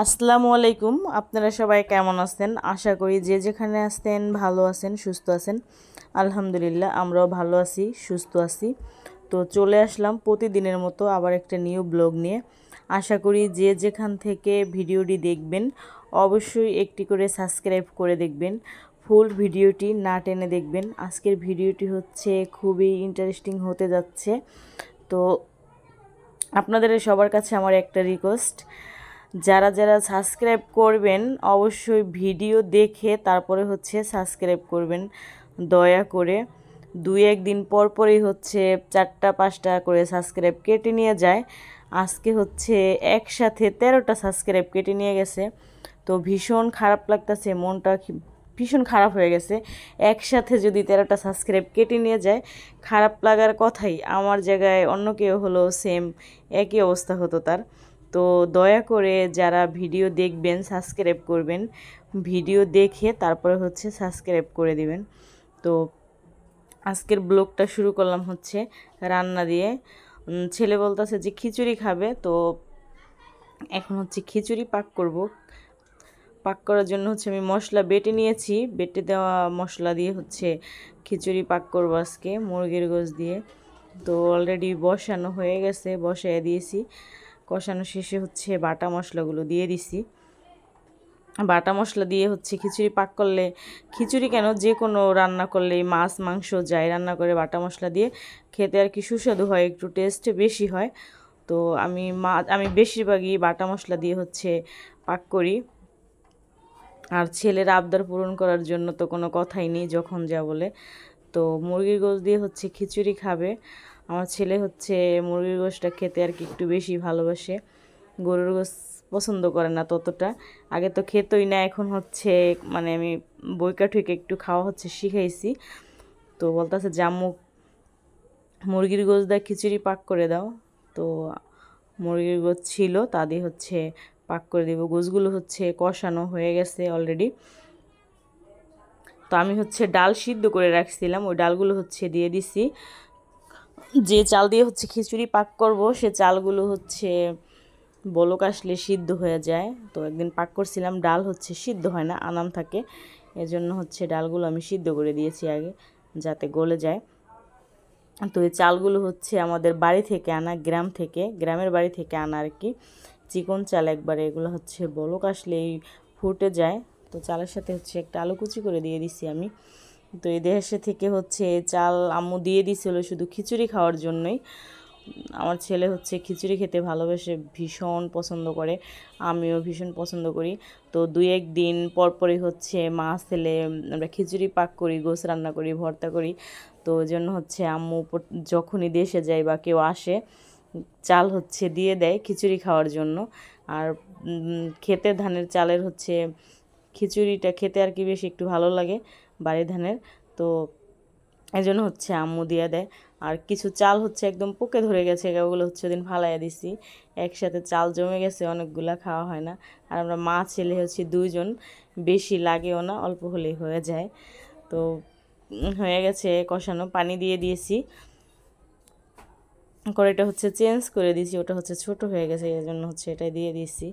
আসসালামু আলাইকুম। আপনারা সবাই কেমন আছেন? আশা করি যে যেখানে আছেন ভালো আছেন, সুস্থ আছেন। আলহামদুলিল্লাহ আমরাও ভালো আছি, সুস্থ আছি। তো চলে আসলাম প্রতিদিনের মতো আবার একটা নিউ ব্লগ নিয়ে। আশা করি যে যেখান থেকে ভিডিওটি দেখবেন অবশ্যই একটি করে সাবস্ক্রাইব করে দেখবেন, ফুল ভিডিওটি না টেনে দেখবেন। আজকের ভিডিওটি হচ্ছে খুবই ইন্টারেস্টিং হতে যাচ্ছে। তো আপনাদের সবার কাছে আমার একটা রিকোয়েস্ট, যারা যারা সাবস্ক্রাইব করবেন অবশ্যই ভিডিও দেখে তারপরে হচ্ছে সাবস্ক্রাইব করবেন দয়া করে। দুই একদিন পর পরই হচ্ছে 4টা 5টা করে সাবস্ক্রাইব কেটে নিয়ে যায়। আজকে হচ্ছে একসাথে 13টা সাবস্ক্রাইব কেটে নিয়ে গেছে। তো ভীষণ খারাপ লাগতেছে, মনটা ভীষণ খারাপ হয়ে গেছে। একসাথে যদি 13টা সাবস্ক্রাইব কেটে নিয়ে যায়, খারাপ লাগার কথাই। আমার জায়গায় অন্য কেউ হলো সেম একই অবস্থা হতো তার। তো দয়া করে যারা ভিডিও দেখবেন সাবস্ক্রাইব করবেন, ভিডিও দেখে তারপরে হচ্ছে সাবস্ক্রাইব করে দিবেন। তো আজকের ব্লগটা শুরু করলাম হচ্ছে রান্না দিয়ে। ছেলে বলতেছে যে খিচুড়ি খাবে, তো এখন হচ্ছে খিচুড়ি পাক করব। পাক করার জন্য হচ্ছে আমি মশলা বেটে নিয়েছি, বেটে দেওয়া মশলা দিয়ে হচ্ছে খিচুড়ি পাক করব আজকে মুরগির গোশ দিয়ে। তো অলরেডি বসানো হয়ে গেছে, বসায় দিয়েছি। কষানো শেষে হচ্ছে বাটা মশলাগুলো দিয়ে দিছি। বাটা মশলা দিয়ে হচ্ছে খিচুড়ি পাক করলে, খিচুড়ি কেন যে কোনো রান্না করলে, মাছ মাংস যাই রান্না করে বাটা মশলা দিয়ে খেতে আর কি সুস্বাদু হয়, একটু টেস্ট বেশি হয়। তো আমি বেশিরভাগই বাটা মশলা দিয়ে হচ্ছে পাক করি। আর ছেলের আবদার পূরণ করার জন্য তো কোনো কথাই নেই, যখন যা বলে। তো মুরগির গোশ দিয়ে হচ্ছে খিচুড়ি খাবে। আমার ছেলে হচ্ছে মুরগির গোশটা খেতে আর কি একটু বেশি ভালোবাসে, গরুর গোশ পছন্দ করে না ততটা। আগে তো খেতই না, এখন হচ্ছে মানে আমি বইকা ঠুকে একটু খাওয়া হচ্ছে শিখাইছি। তো বলতেছে যে আম্মু মুরগির গোশ দিয়ে খিচুড়ি পাক করে দাও। তো মুরগির গোশ ছিল, তা দিয়ে হচ্ছে পাক করে দেবো। গোশগুলো হচ্ছে কষানো হয়ে গেছে অলরেডি। তো আমি হচ্ছে ডাল সিদ্ধ করে রাখছিলাম, ওই ডালগুলো হচ্ছে দিয়ে দিছি। যে চাল দিয়ে হচ্ছে খিচুড়ি পাক করব সে চালগুলো হচ্ছে বলক আসলে সিদ্ধ হয়ে যায়। তো একদিন পাক করছিলাম, ডাল হচ্ছে সিদ্ধ হয় না, আনাম থাকে। এজন্য হচ্ছে ডালগুলো আমি সিদ্ধ করে দিয়েছি আগে, যাতে গলে যায়। তো এই চালগুলো হচ্ছে আমাদের বাড়ি থেকে আনা, গ্রামের বাড়ি থেকে আনা আর কি, চিকন চাল একবারে। এগুলো হচ্ছে বলক আসলেই ফুটে যায়। তো চালের সাথে হচ্ছে একটা আলু কুচি করে দিয়ে দিছি আমি। তো এই দেশে থেকে হচ্ছে চাল আম্মু দিয়ে দিছিল শুধু খিচুড়ি খাওয়ার জন্যই। আমার ছেলে হচ্ছে খিচুড়ি খেতে ভালোবাসে, ভীষণ পছন্দ করে, আমিও ভীষণ পছন্দ করি। তো দুই একদিন পরপরই হচ্ছে মাছ এলে আমরা খিচুড়ি পাক করি, গোছ রান্না করি, ভর্তা করি। তো ওই জন্য হচ্ছে আম্মু যখনই দেশে যায় বা কেউ আসে চাল হচ্ছে দিয়ে দেয় খিচুড়ি খাওয়ার জন্য। আর ক্ষেতের ধানের চালের হচ্ছে খিচুড়িটা খেতে আর কি বেশি একটু ভালো লাগে বাড়ি ধানের। তো এই জন্য হচ্ছে আম্মু দিয়ে দেয়। আর কিছু চাল হচ্ছে একদম পোকে ধরে গেছে, ওগুলো হচ্ছে ওদিন ফালাইয়া দিছি। একসাথে চাল জমে গেছে, অনেকগুলা খাওয়া হয় না। আর আমরা মা ছেলে হচ্ছে দুইজন, বেশি লাগেও না, অল্প হলেই হয়ে যায়। তো হয়ে গেছে কষানো, পানি দিয়ে দিয়েছি। কড়াইটা হচ্ছে চেঞ্জ করে দিয়েছি, ওটা হচ্ছে ছোট হয়ে গেছে, এই জন্য হচ্ছে এটাই দিয়ে দিয়েছি।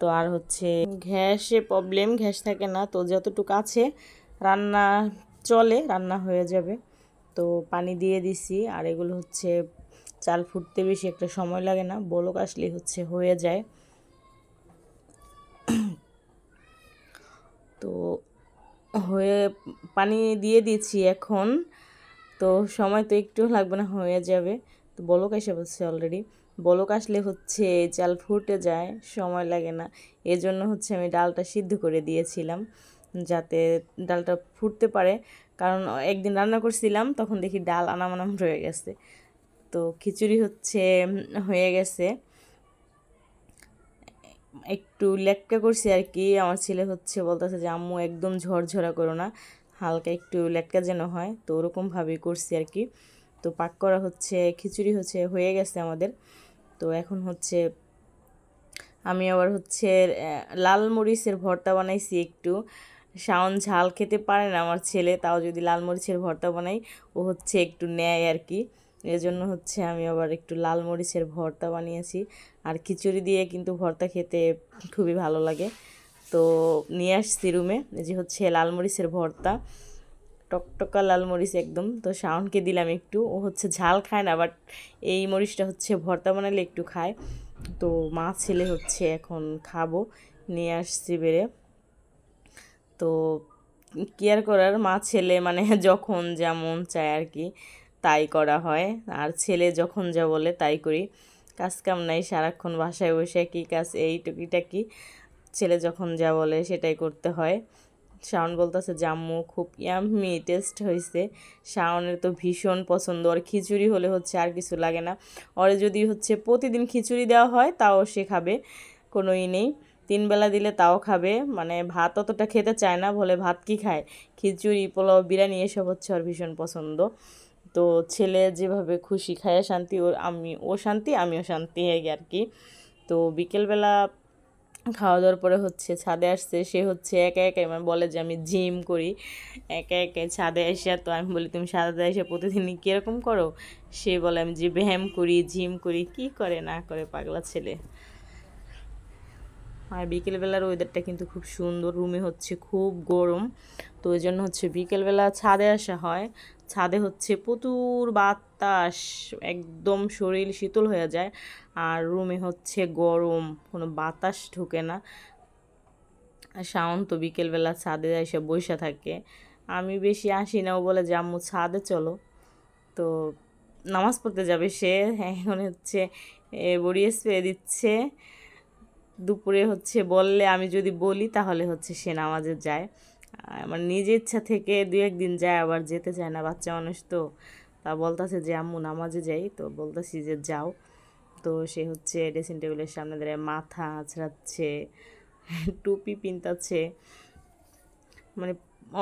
তো আর হচ্ছে গ্যাসে প্রবলেম, গ্যাস থাকে না, তো যতটুকু আছে রান্না চলে, রান্না হয়ে যাবে। তো পানি দিয়ে দিছি। আর এগুলো হচ্ছে চাল ফুটতে বেশি একটা সময় লাগে না, বলক আসলেই হচ্ছে হয়ে যায়। তো হয়ে পানি দিয়ে দিচ্ছি এখন। তো সময় তো একটু লাগবে না, হয়ে যাবে। তো বলক এসে বলছে অলরেডি, বলক আসলে হচ্ছে চাল ফুটে যায়, সময় লাগে না। এজন্য হচ্ছে আমি ডালটা সিদ্ধ করে দিয়েছিলাম, যাতে ডালটা ফুটতে পারে। কারণ একদিন রান্না করছিলাম, তখন দেখি ডাল আনাম রয়ে গেছে। তো খিচুড়ি হচ্ছে হয়ে গেছে, একটু লেটকা করছি আর কি। আমার ছেলে হচ্ছে বলতেছে যে আম্মু একদম ঝরঝরা করো না, হালকা একটু লেটকা যেন হয়, তো ওরকমভাবেই করছি আর কি। তো পাক করা হচ্ছে খিচুড়ি হচ্ছে হয়ে গেছে আমাদের। তো এখন হচ্ছে আমি আবার হচ্ছে লাল মরিচের ভর্তা বানাইছি একটু। শাওন ঝাল খেতে পারে না আমার ছেলে, তাও যদি লাল মরিচের ভর্তা বানাই ও হচ্ছে একটু নেয় আর কি। এজন্য হচ্ছে আমি আবার একটু লাল মরিচের ভর্তা বানিয়েছি। আর খিচুড়ি দিয়ে কিন্তু ভর্তা খেতে খুবই ভালো লাগে। তো নিয়ে আসছি রুমে, এই যে হচ্ছে লাল মরিচের ভর্তা, টকটকা লাল মরিচ একদম। তো শাওনকে দিলাম একটু, ও হচ্ছে ঝাল খায় না, বাট এই মরিচটা হচ্ছে ভর্তা বানালে একটু খায়। তো মা ছেলে হচ্ছে এখন খাবো, নিয়ে আসছি বেড়ে। তো কি আর করার, মা ছেলে মানে যখন যা মন চায় আর কি তাই করা হয়। আর ছেলে যখন যা বলে তাই করি, কাজ কাম নাই, সারাক্ষণ বাসায় বসে কী কাজ, এই টুকিটাকি ছেলে যখন যা বলে সেটাই করতে হয়। শাওন বলতেছে জাম্মু খুব ইয়াম্মি টেস্ট হয়েছে। শাওনের তো ভীষণ পছন্দ, ওর খিচুড়ি হলে হচ্ছে আর কিছু লাগে না। ওরে যদি হচ্ছে প্রতিদিন খিচুড়ি দেওয়া হয় তাও সে খাবে, কোনো নেই। 3 বেলা দিলে তাও খাবে, মানে ভাত অতটা খেতে চায় না, বলে ভাত কি খায়, খিচুড়ি পোলাও বিরিয়ানি এসব হচ্ছে ওর ভীষণ পছন্দ। তো ছেলে যেভাবে খুশি খায় শান্তি, ও শান্তি আমিও শান্তি আর কি। তো বিকেলবেলা খাওয়া দাওয়ার পরে হচ্ছে ছাদে আসছে, সে হচ্ছে একা একাই মানে বলে যে আমি জিম করি, একা একাই ছাদে এসে। তো আমি বলি তুমি ছাদে এসে প্রতিদিনই কীরকম করো, সে বলে আমি যে ব্যায়াম করি জিম করি, কি করে না করে পাগলা ছেলে। আর বিকেলবেলার ওয়েদারটা কিন্তু খুব সুন্দর, রুমে হচ্ছে খুব গরম, তো ওই জন্য হচ্ছে বিকেলবেলা ছাদে আসা হয়। ছাদে হচ্ছে প্রচুর বাতাস, একদম শরীর শীতল হয়ে যায়। আর রুমে হচ্ছে গরম, কোনো বাতাস ঢোকে না। আর শাওন তো বিকেলবেলা ছাদে এসে বসে থাকে, আমি বেশি আসি না, ও বলে যে আম্মু ছাদে চলো। তো নামাজ পড়তে যাবে সে, এখন হচ্ছে বড়ি স্প্রে দিচ্ছে। দুপুরে হচ্ছে বললে, আমি যদি বলি তাহলে হচ্ছে সে নামাজে যায়, আমার নিজের ইচ্ছা থেকে 2-1 দিন যায়, আবার যেতে চায় না, বাচ্চা মানুষ তো। তা বলতেছে যে আম্মু নামাজে যাই, তো বলতেছি যে যাও। তো সে হচ্ছে ড্রেসিং টেবিলের সামনে দাঁড়িয়ে মাথা আঁচড়াচ্ছে, টুপি পিনতাছে, মানে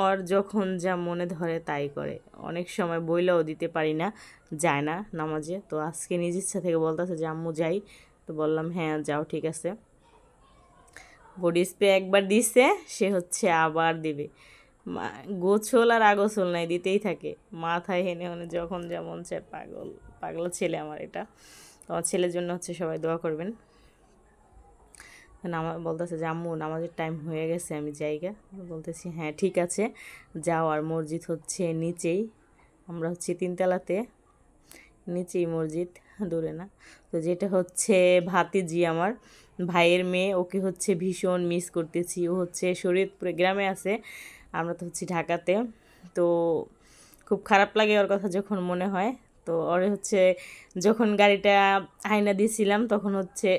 ওর যখন যা মনে ধরে তাই করে। অনেক সময় বইলেও দিতে পারি না, যায় না নামাজে। তো আজকে নিজ ইচ্ছা থেকে বলতেছে যে আম্মু যাই, তো বললাম হ্যাঁ যাও ঠিক আছে। বডি স্প্রে একবার দিছে, সে হচ্ছে আবার দিবে, গোছল আর আগোছল নাই, দিতেই থাকে মাথায় হেনে হেনে যখন যেমন চায়। পাগল ছেলে আমার এটা। তো আমার ছেলের জন্য হচ্ছে সবাই দোয়া করবেন। বলতেছে যে আম্মু নামাজের টাইম হয়ে গেছে, আমি জায়গা বলতেছি হ্যাঁ ঠিক আছে যাও। আর মসজিদ হচ্ছে নিচেই, আমরা হচ্ছে 3 তলাতে, নিচেই মসজিদ, দূরে না। তো যেটা হচ্ছে ভাতিজি আমার ভাইয়ের মেয়ে, ওকে হচ্ছে ভীষণ মিস করতেছি। ও হচ্ছে শরীয়তপুরে গ্রামে আছে, আমরা তো হচ্ছে ঢাকাতে। তো খুব খারাপ লাগে ওর কথা যখন মনে হয়। তো ওর হচ্ছে যখন গাড়িটা আয়না দিয়েছিলাম তখন হচ্ছে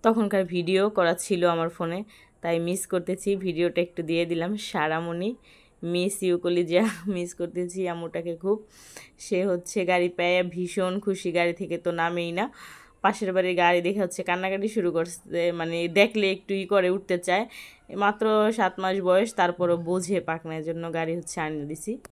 তখনকার ভিডিও করা ছিল আমার ফোনে, তাই মিস করতেছি, ভিডিওটা একটু দিয়ে দিলাম। সারামণি মিস ইউ কলিজা, মিস করতেছি আম্মুটাকে খুব। সে হচ্ছে গাড়ি পেয়ে ভীষণ খুশি, গাড়ি থেকে তো নামেই না, পাশের বাড়ির গাড়ি দেখে হচ্ছে কান্নাকাটি শুরু করছে, মানে দেখলে একটু করে উঠতে চায়। মাত্র 7 মাস বয়স, তারপরও বোঝে পাকনার জন্য গাড়ি হচ্ছে আনিয়ে দিছি।